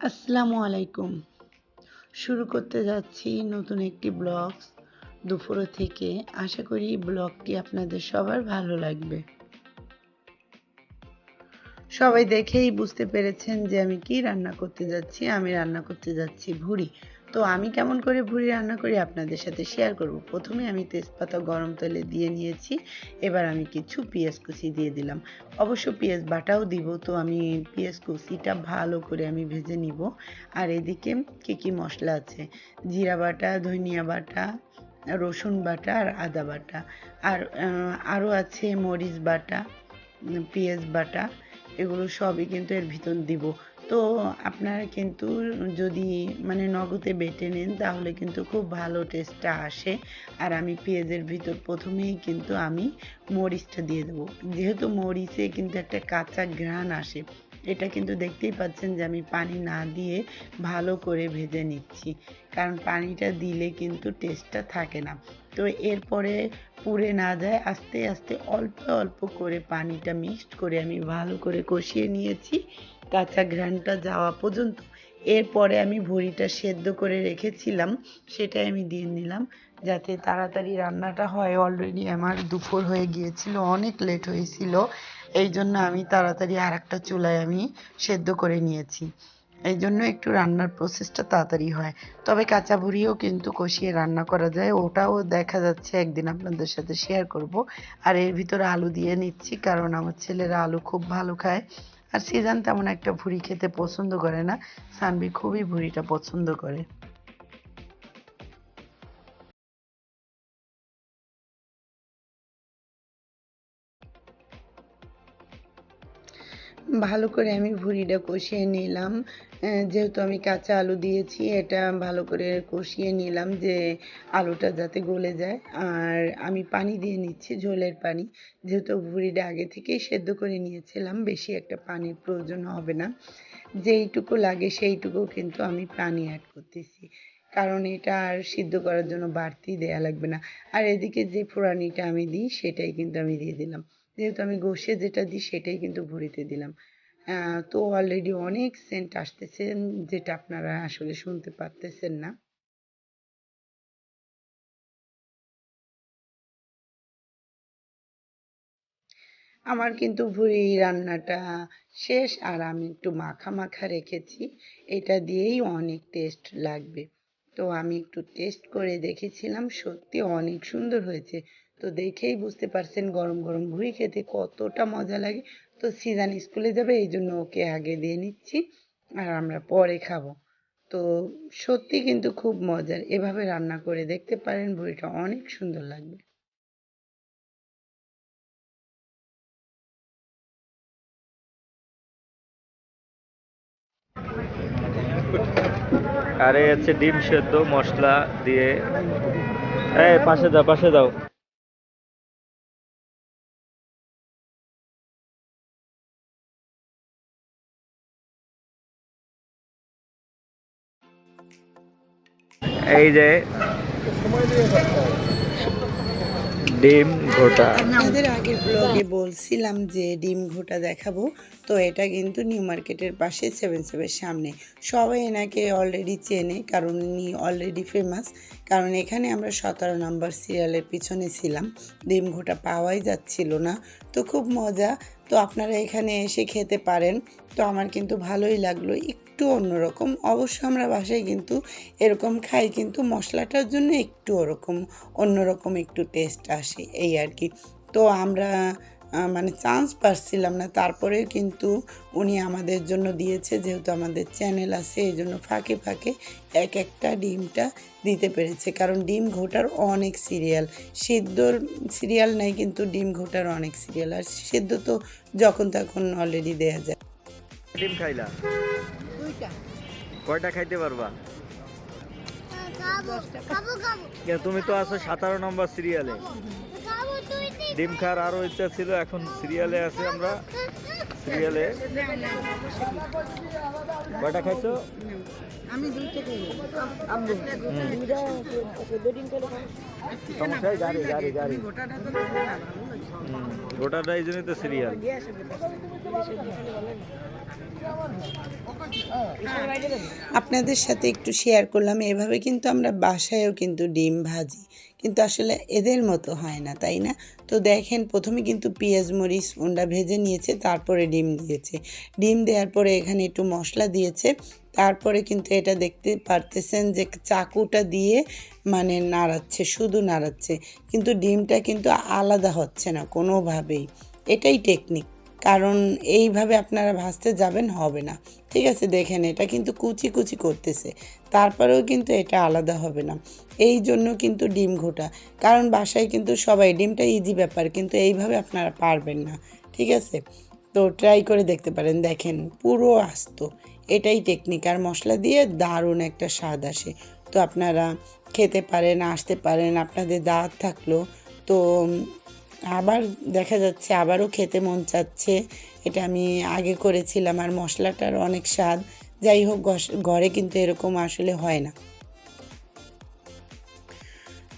আসসালামু আলাইকুম। শুরু করতে যাচ্ছি নতুন একটি ব্লগ দুপুর থেকে। আশা করি ব্লগটি আপনাদের সবার ভালো লাগবে। সবাই দেখেই বুঝতে পেরেছেন যে আমি কি রান্না করতে যাচ্ছি। আমি রান্না করতে যাচ্ছি ভুড়ি। তো আমি কেমন করে ভুড়ি রান্না করি আপনাদের সাথে শেয়ার করব। প্রথমে আমি তেজপাতা গরম তেলে দিয়ে নিয়েছি। এবার আমি কিছু পেঁয়াজ কুচি দিয়ে দিলাম। অবশ্য পেঁয়াজ বাটাও দিব। তো আমি পেঁয়াজ কুচিটা ভালো করে আমি ভেজে নিব। আর এদিকে কি মশলা আছে, জিরা বাটা, ধনিয়া বাটা, রসুন বাটা আর আদা বাটা, আর আরও আছে মরিচ বাটা, পেঁয়াজ বাটা, এগুলো সবই কিন্তু এর ভিতর দিব। তো আপনারা কিন্তু যদি নগদে বেটে নেন তাহলে কিন্তু খুব ভালো টেস্টটা আসে। আর আমি পেঁয়াজের ভিতর প্রথমেই কিন্তু আমি মরিচটা দিয়ে দেবো, যেহেতু মরিচে কিন্তু একটা কাঁচা ঘ্রাণ আসে। এটা কিন্তু দেখতেই পাচ্ছেন যে আমি পানি না দিয়ে ভালো করে ভেজে নিচ্ছি, কারণ পানিটা দিলে কিন্তু টেস্টটা থাকে না। তো এরপরে পুড়ে না যায় আস্তে আস্তে অল্প অল্প করে পানিটা মিক্সড করে আমি ভালো করে কষিয়ে নিয়েছি কাঁচা ঘ্রাণটা যাওয়া পর্যন্ত। এরপরে আমি ভুঁড়িটা সেদ্ধ করে রেখেছিলাম সেটাই আমি দিয়ে নিলাম, যাতে তাড়াতাড়ি রান্নাটা হয়। অলরেডি আমার দুপুর হয়ে গিয়েছিল, অনেক লেট হয়েছিল, এই জন্য আমি তাড়াতাড়ি আর একটা চুলায় আমি সেদ্ধ করে নিয়েছি। এই জন্য একটু রান্নার প্রসেসটা তাড়াতাড়ি হয়। তবে কাঁচা ভুঁড়িও কিন্তু কষিয়ে রান্না করা যায়, ওটাও দেখা যাচ্ছে একদিন আপনাদের সাথে শেয়ার করব। আর এর ভিতরে আলু দিয়ে নিচ্ছি, কারণ আমার ছেলেরা আলু খুব ভালো খায়। আর সিজান তেমন একটা ভুঁড়ি খেতে পছন্দ করে না, সানভি খুবই ভুঁড়িটা পছন্দ করে। ভালো করে আমি ভুঁড়িটা কষিয়ে নিলাম। যেহেতু আমি কাঁচা আলু দিয়েছি, এটা ভালো করে কষিয়ে নিলাম যে আলুটা যাতে গলে যায়। আর আমি পানি দিয়ে নিচ্ছি, ঝোলের পানি, যেহেতু ভুঁড়িটা আগে থেকেই সেদ্ধ করে নিয়েছিলাম, বেশি একটা পানির প্রয়োজন হবে না। যেইটুকু লাগে সেইটুকু কিন্তু আমি পানি অ্যাড করতেছি, কারণ এটা আর সিদ্ধ করার জন্য বাড়তি দেয়া লাগবে না। আর এদিকে যে ফোড়ানিটা আমি দিই সেটাই কিন্তু আমি দিয়ে দিলাম, যেহেতু আমি গোশে যেটা দিই সেটাই কিন্তু ভুঁড়িতে দিলাম। তো অলরেডি অনেক সেন্ট আসতেছে, যেটা আপনারা আসলে শুনতে পারতেছেন না। আমার কিন্তু ভুঁড়ি রান্নাটা শেষ, আর আমি একটু মাখা মাখা রেখেছি, এটা দিয়েই অনেক টেস্ট লাগবে। তো আমি একটু টেস্ট করে দেখেছিলাম, সত্যি অনেক সুন্দর হয়েছে। তো দেখেই বুঝতে পারছেন গরম গরম ভুঁড়ি খেতে কতটা মজা লাগে। তো সিজান স্কুলে যাবে, এই জন্য ওকে আগে দিয়ে নিচ্ছি, আর আমরা পরে খাবো। তো সত্যি কিন্তু খুব মজার, এভাবে রান্না করে দেখতে পারেন, ভুঁড়িটা অনেক সুন্দর লাগবে। আরে হচ্ছে ডিম সেদ্ধ মশলা দিয়ে। এই পাশে দাও, পাশে দাও। এই যে ডিম ঘোটা। আপনাদের আগের ব্লগে বলছিলাম যে ডিম ঘোটা দেখাবো। তো এটা কিন্তু নিউ মার্কেটের পাশে 7-7 সামনে। সবাই এনাকে অলরেডি চেনে, কারণ উনি অলরেডি ফেমাস। কারণ এখানে আমরা 17 নম্বর সিরিয়ালের পিছনে ছিলাম, ডিম ঘোটা পাওয়াই যাচ্ছিল না। তো খুব মজা। তো আপনারা এখানে এসে খেতে পারেন। তো আমার কিন্তু ভালোই লাগলো, একটু অন্যরকম। অবশ্য আমরা বাসায় কিন্তু এরকম খাই, কিন্তু মশলাটার জন্য একটু ওরকম অন্যরকম একটু টেস্ট আসে, এই আর কি। তো আমরা চান্স পাচ্ছিলাম না, তারপরেও কিন্তু উনি আমাদের জন্য দিয়েছে, যেহেতু আমাদের চ্যানেল আছে এই জন্য ফাঁকে ফাঁকে এক একটা ডিমটা দিতে পেরেছে। কারণ ডিম ঘোটার অনেক সিরিয়াল, সিদ্ধর সিরিয়াল নাই, কিন্তু ডিম ঘোটার অনেক সিরিয়াল। আর সিদ্ধ তো যখন তখন অলরেডি দেয়া যায়। ডিম খাইলা? কয়টা খাইতে পারবা? তুমি তো আছো 17 নম্বর সিরিয়ালে। ডিম খাওয়ার আরো ইচ্ছা ছিল, এখন সিরিয়ালে আছে আমরা। সিরিয়ালে কয়টা খাইছো? আমি দুইটা খাই। গাড়ি গাড়ি গাড়ি গোটাটা এই জন্যই তো সিরিয়াল। আপনাদের সাথে একটু শেয়ার করলাম, এভাবে কিন্তু আমরা বাসায়ও কিন্তু ডিম ভাজি, কিন্তু আসলে এদের মতো হয় না, তাই না? তো দেখেন, প্রথমে কিন্তু পেঁয়াজ মরিচ ওনটা ভেজে নিয়েছে, তারপরে ডিম দিয়েছে। ডিম দেওয়ার পরে এখানে একটু মশলা দিয়েছে, তারপরে কিন্তু এটা দেখতে পারতেছেন যে চাকুটা দিয়ে মানে নাড়াচ্ছে, শুধু নাড়াচ্ছে, কিন্তু ডিমটা কিন্তু আলাদা হচ্ছে না কোনোভাবেই। এটাই টেকনিক, কারণ এইভাবে আপনারা ভাজতে যাবেন হবে না। ঠিক আছে, দেখেন এটা কিন্তু কুচি কুচি করতেছে, তারপরেও কিন্তু এটা আলাদা হবে না। এই জন্য কিন্তু ডিম ঘোটা, কারণ বাসায় কিন্তু সবাই, ডিমটা ইজি ব্যাপার, কিন্তু এইভাবে আপনারা পারবেন না। ঠিক আছে, তো ট্রাই করে দেখতে পারেন। দেখেন পুরো আস্ত, এটাই টেকনিক, আর মশলা দিয়ে দারুণ একটা স্বাদ আসে। তো আপনারা খেতে পারেন, আসতে পারেন, আপনাদের দাওয়াত থাকলো। তো আবার দেখা যাচ্ছে আবারও খেতে মন চাচ্ছে। এটা আমি আগে করেছিলাম, আর মশলাটার অনেক স্বাদ। যাই হোক, ঘরে কিন্তু এরকম আসলে হয় না।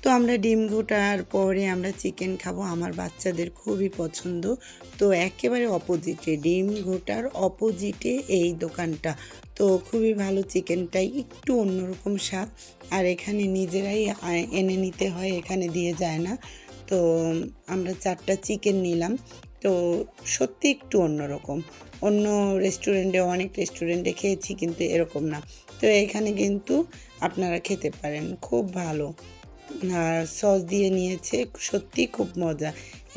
তো আমরা ডিম ঘোটার পরে আমরা চিকেন খাবো, আমার বাচ্চাদের খুবই পছন্দ। তো একেবারে অপোজিটে, ডিম ঘোটার অপোজিটে এই দোকানটা। তো খুবই ভালো, চিকেনটাই একটু অন্যরকম স্বাদ, আর এখানে নিজেরাই এনে নিতে হয়, এখানে দিয়ে যায় না। তো আমরা 4টা চিকেন নিলাম। তো সত্যি একটু অন্যরকম, অন্য রেস্টুরেন্টে, অনেক রেস্টুরেন্টে খেয়েছি কিন্তু এরকম না। তো এখানে কিন্তু আপনারা খেতে পারেন, খুব ভালো। আর সস দিয়ে নিয়েছে, সত্যি খুব মজা,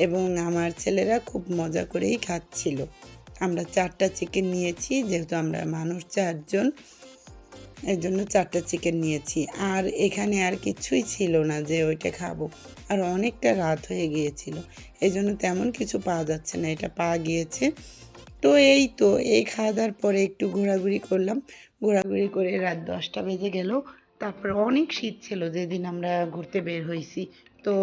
এবং আমার ছেলেরা খুব মজা করেই খাচ্ছিল। আমরা 4টা চিকেন নিয়েছি, যেহেতু আমরা মানুষ 4 জন, এর জন্য 4টা চিকেন নিয়েছি। আর এখানে আর কিছুই ছিল না যে ওইটা খাবো, আর অনেকটা রাত হয়ে গিয়েছিল, এই জন্য তেমন কিছু পাওয়া যাচ্ছে না, এটা পাওয়া গিয়েছে। তো এই তো, এই খাওয়া দাওয়ার পরে একটু ঘোরাঘুরি করলাম, ঘোরাঘুরি করে রাত 10টা বেজে গেল। তারপরে অনেক শীত ছিল যেদিন আমরা ঘুরতে বের হয়েছি। তো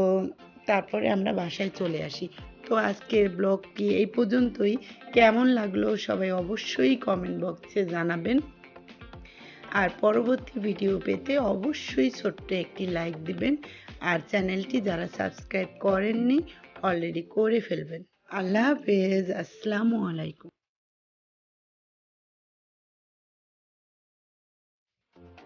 তারপরে আমরা বাসায় চলে আসি। তো আজকের ব্লগটি এই পর্যন্তই। কেমন লাগলো সবাই অবশ্যই কমেন্ট বক্সে জানাবেন, আর পরবর্তী ভিডিও পেতে অবশ্যই ছোট্ট একটি লাইক দিবেন, আর চ্যানেলটি যারা সাবস্ক্রাইব করেননি অলরেডি করে ফেলবেন। আল্লাহ হাফেজ, আসসালামু আলাইকুম।